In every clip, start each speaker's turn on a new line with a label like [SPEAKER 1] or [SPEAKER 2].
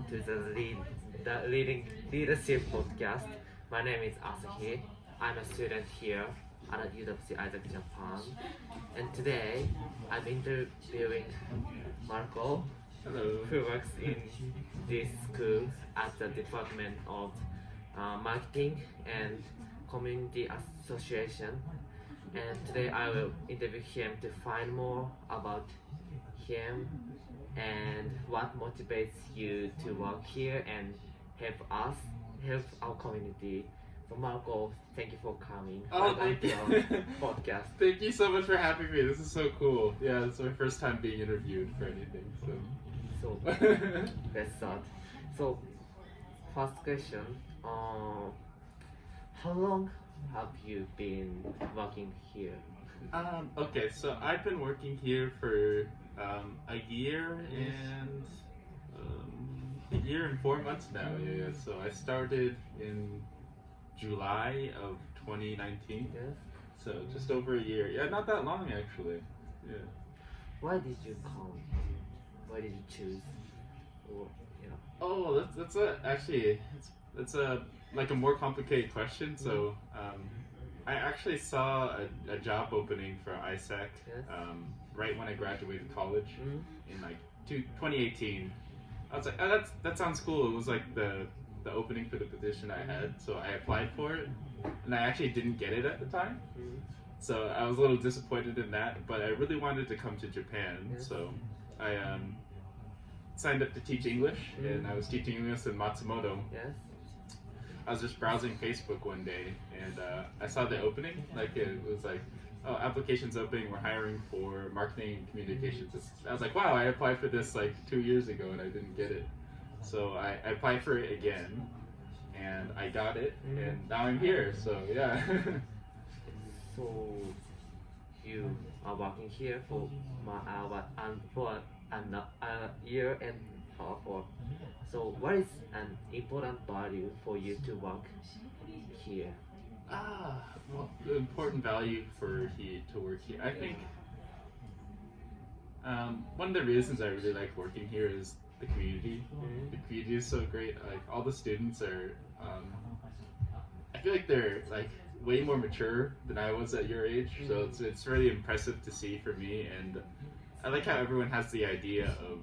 [SPEAKER 1] to the Leading Leadership Podcast. My name is Asahi. I'm a student here at UWC ISAK Japan. And today I'm interviewing Marco,
[SPEAKER 2] Hello.
[SPEAKER 1] who works in this school at the Department of Marketing and Community Association. And today I will interview him to find more about him and what motivates you to work here and help our community. So Marco, thank you for coming.
[SPEAKER 2] Oh,
[SPEAKER 1] Welcome
[SPEAKER 2] thank you.
[SPEAKER 1] to our podcast.
[SPEAKER 2] Thank you so much for having me. This is so cool. Yeah, it's my first time being interviewed for anything.
[SPEAKER 1] So let's start. So first question, how long have you been working here?
[SPEAKER 2] Okay, so I've been working here for a year and a year and 4 months now. Yeah. So I started in July of 2019.
[SPEAKER 1] Yes.
[SPEAKER 2] So just over a year. Yeah, not that long actually. Yeah.
[SPEAKER 1] Why did you come? Why did you choose? Or, yeah.
[SPEAKER 2] Oh, that's it's a like a more complicated question. So I actually saw a job opening for ISAK
[SPEAKER 1] Yes.
[SPEAKER 2] right when I graduated college
[SPEAKER 1] Mm.
[SPEAKER 2] in like 2018. I was like, oh, that sounds cool. It was like the opening for the position I had, so I applied for it, and I actually didn't get it at the time.
[SPEAKER 1] Mm.
[SPEAKER 2] So I was a little disappointed in that, but I really wanted to come to Japan,
[SPEAKER 1] Yes.
[SPEAKER 2] so I signed up to teach English, and I was teaching English in Matsumoto.
[SPEAKER 1] Yes.
[SPEAKER 2] I was just browsing Facebook one day, and I saw the opening. Like it was like, oh, applications opening. We're hiring for marketing and communications. I was like, wow, I applied for this like 2 years ago, and I didn't get it. So I applied for it again, and I got it, and now I'm here. So yeah.
[SPEAKER 1] So you are working here for a year and a half. So what is an important value for you to work here?
[SPEAKER 2] Well, the important value for to work here. I think one of the reasons I really like working here is the community. The community is so great. Like all the students are, I feel like they're like way more mature than I was at your age. So it's really impressive to see for me, and I like how everyone has the idea of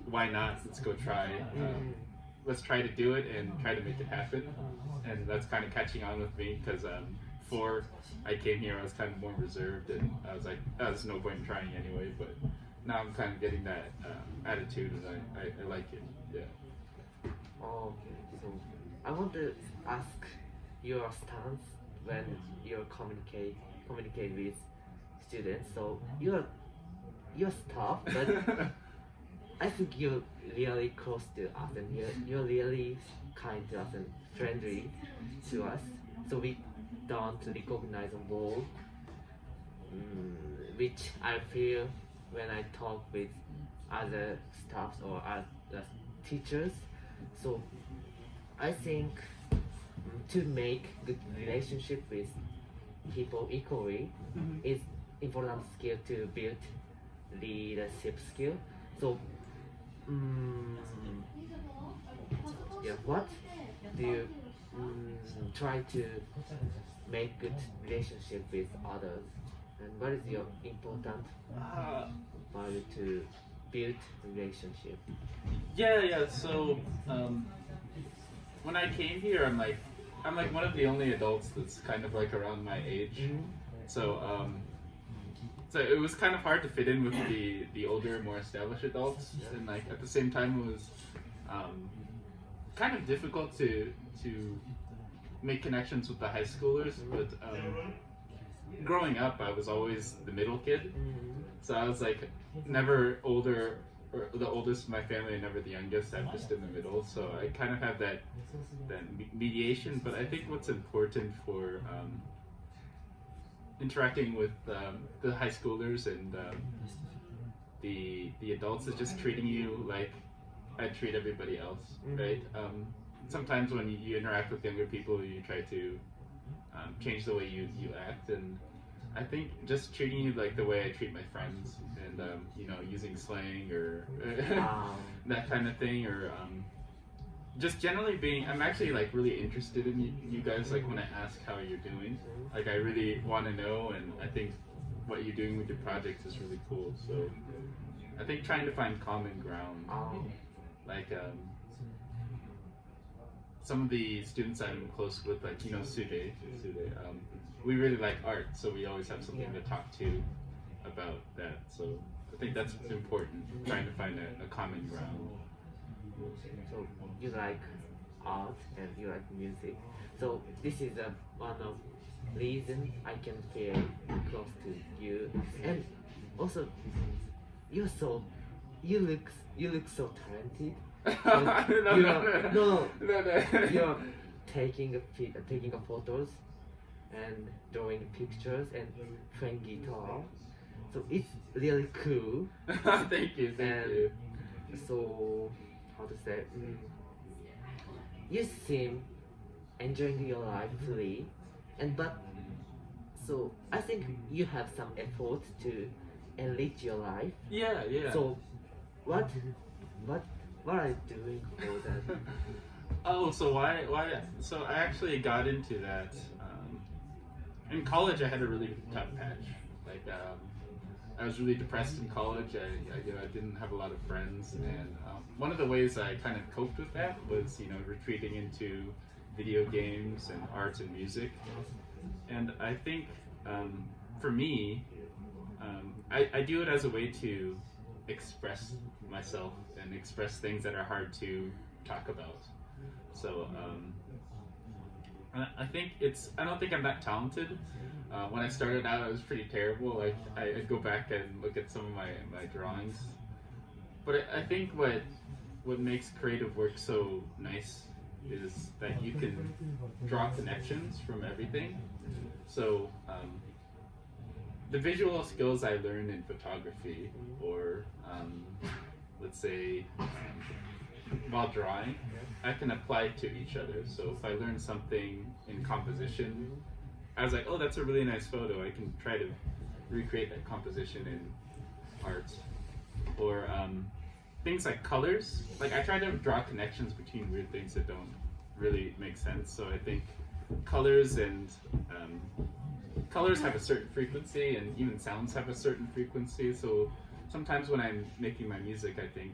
[SPEAKER 2] why not? Let's go try. Let's try to do it and try to make it happen. And that's kind of catching on with me because before I came here, I was kind of more reserved, and I was like, oh, there's no point in trying anyway. But now I'm kind of getting that attitude, and I like it. Yeah.
[SPEAKER 1] Okay, so I want to ask your stance when you communicate with students. So you're tough, but I think you're really close to us, and you're really kind to us and friendly to us. So we don't recognize a role, which I feel when I talk with other staffs or other teachers. So I think to make good relationship with people equally is important skill to build leadership skill. So yeah, what do you try to make good relationship with others, and what is your important value to build relationship?
[SPEAKER 2] Yeah. So when I came here, I'm like one of the only adults that's kind of like around my age. So so it was kind of hard to fit in with the older, more established adults, and like at the same time it was kind of difficult to make connections with the high schoolers. But growing up, I was always the middle kid, so I was like never older or the oldest in my family, and never the youngest. I'm just in the middle, so I kind of have that mediation. But I think what's important for interacting with the high schoolers and the adults is just treating you like I treat everybody else, right? Sometimes when you interact with younger people, you try to change the way you act, and I think just treating you like the way I treat my friends, and you know, using slang or that kind of thing, or just generally being. I'm actually like really interested in you guys. Like when I ask how you're doing, like I really want to know, and I think what you're doing with your projects is really cool. So I think trying to find common ground, like some of the students I'm close with, like you know Sude, we really like art, so we always have something to talk to about that. So I think that's important, trying to find a common ground.
[SPEAKER 1] So you like art and you like music. So this is one of reason I can feel close to you. And also you look so talented.
[SPEAKER 2] No.
[SPEAKER 1] You're taking photos and drawing pictures and playing guitar. So it's really cool.
[SPEAKER 2] Thank you.
[SPEAKER 1] So how to say? You seem enjoying your life fully, so I think you have some effort to enrich your life.
[SPEAKER 2] Yeah.
[SPEAKER 1] So what are you doing for that?
[SPEAKER 2] Oh, so why? So I actually got into that. In college, I had a really tough patch. Like, I was really depressed in college. I didn't have a lot of friends, and one of the ways I kind of coped with that was, you know, retreating into video games and arts and music. And I think for me, I do it as a way to express myself and express things that are hard to talk about. So I think I don't think I'm that talented. When I started out, I was pretty terrible. Like I'd go back and look at some of my drawings. But I think what makes creative work so nice is that you can draw connections from everything. So the visual skills I learned in photography, or let's say while drawing, I can apply to each other. So if I learn something in composition, I was like, oh, that's a really nice photo. I can try to recreate that composition in art. Or things like colors. Like I try to draw connections between weird things that don't really make sense. So I think colors and colors have a certain frequency, and even sounds have a certain frequency. So sometimes when I'm making my music, I think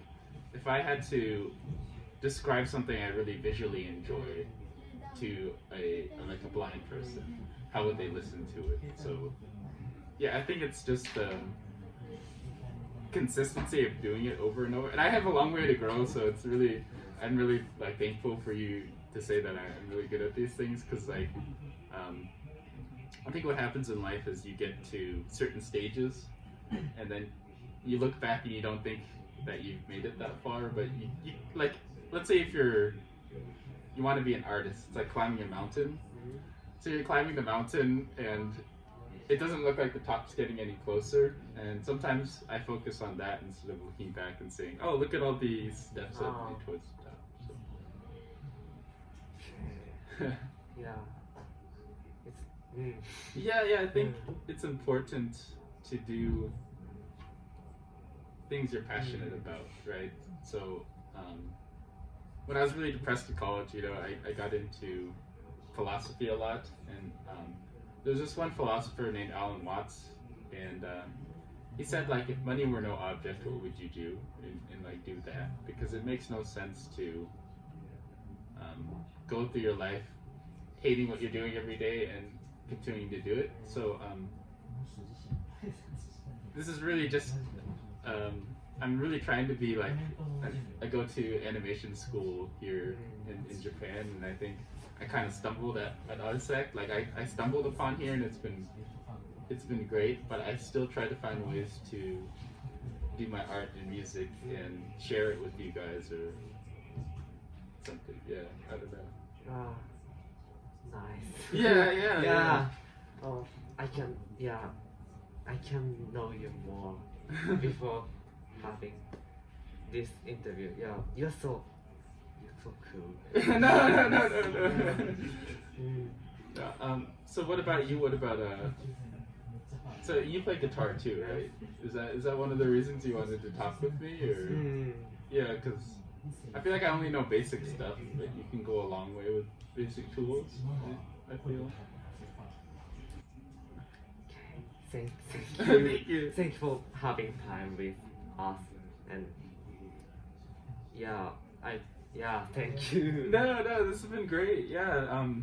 [SPEAKER 2] if I had to describe something I really visually enjoy to a blind person, how would they listen to it? So yeah, I think it's just the consistency of doing it over and over. And I have a long way to grow, so I'm really like thankful for you to say that I'm really good at these things, because like I think what happens in life is you get to certain stages, and then you look back and you don't think that you've made it that far, but you like, let's say if you want to be an artist, it's like climbing a mountain. So you're climbing the mountain and it doesn't look like the top's getting any closer, and sometimes I focus on that instead of looking back and saying, oh, look at all these steps that lead towards the top. So.
[SPEAKER 1] Yeah.
[SPEAKER 2] Yeah, I think it's important to do things you're passionate about, right? So when I was really depressed in college, you know, I got into philosophy a lot, and there was this one philosopher named Alan Watts, and he said, like, if money were no object, what would you do? And like do that, because it makes no sense to go through your life hating what you're doing every day and continuing to do it. So this is really just I'm really trying to be like, I go to animation school here in Japan, and I think I kind of stumbled at ISAK. Like I stumbled upon here, and it's been great, but I still try to find ways to do my art and music and share it with you guys or something. Yeah, I don't know.
[SPEAKER 1] Nice.
[SPEAKER 2] Yeah.
[SPEAKER 1] Oh, I can know you more before having this interview. Yeah, you're so cool.
[SPEAKER 2] No. So what about you? What about So you play guitar too, right? Is that one of the reasons you wanted to talk with me, or? Yeah, because I feel like I only know basic stuff, but you can go a long way with basic tools. I feel.
[SPEAKER 1] Thank
[SPEAKER 2] Thank you.
[SPEAKER 1] Thank you for having time with us, and thank you.
[SPEAKER 2] No, this has been great. Yeah.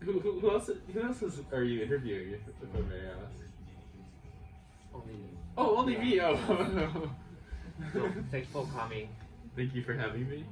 [SPEAKER 2] Who else are you interviewing, if I may ask?
[SPEAKER 1] Only
[SPEAKER 2] Oh, only me. Oh.
[SPEAKER 1] so, thank you for coming.
[SPEAKER 2] Thank you for having me.